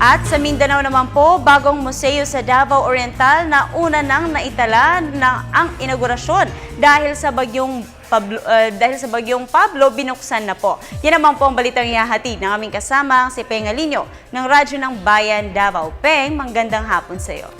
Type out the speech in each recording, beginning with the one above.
At sa Mindanao naman po, bagong museo sa Davao Oriental na una nang naitala ang inaugurasyon dahil sa bagyong Pablo, binuksan na po. Yan naman po ang balitang ihahatid ng aming kasama, si Peng Alinio ng Radyo ng Bayan Davao. Peng, magandang hapon sa iyo.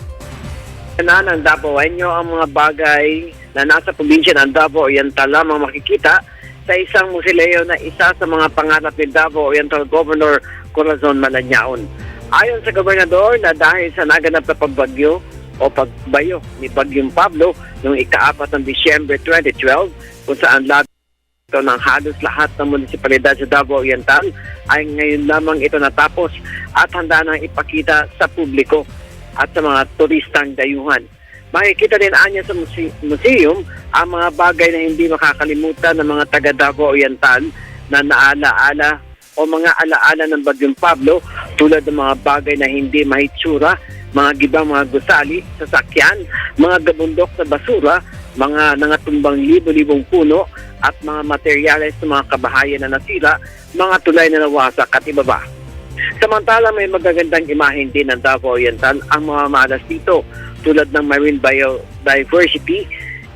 Ng Davaoenyo ang mga bagay na nasa probinsya ng Davao Oriental lamang makikita sa isang museo na isa sa mga pangarap ni Davao Oriental Governor Corazon Manañaon. Ayon sa gobernador na dahil sa naganap na pagbagyo o pagbayo ni Bagyong Pablo noong ika-4 ng Disyembre 2012 kung saan lahat ito ng halos lahat ng munisipalidad sa Davao Oriental ay ngayon lamang ito natapos at handa nang ipakita sa publiko at sa mga turistang dayuhan. Makikita din anya sa museum ang mga bagay na hindi makakalimutan ng mga taga Davao Oriental na naalaala o mga alaala ng Bagyong Pablo tulad ng mga bagay na hindi mahitsura, mga gibang mga gusali, sasakyan, mga gabundok na basura, mga nangatubang libo-libong puno at mga materyales ng mga kabahayan na nasira, mga tulay na nawasak at iba pa. Samantala may magagandang imahen din ng Davao Oriental ang mga malas dito tulad ng marine biodiversity,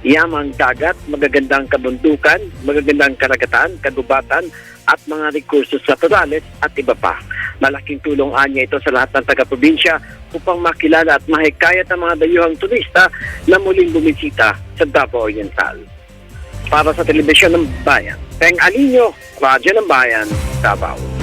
yamang dagat, magagandang kabundukan, magagandang karagatan, kagubatan at mga recursos naturales at iba pa. Malaking tulong anya ito sa lahat ng taga-probinsya upang makilala at mahikayat ang mga dayuhang turista na muling bumisita sa Davao Oriental. Para sa Telebisyon ng Bayan, Peng Alinio, Radyo ng Bayan, Davao.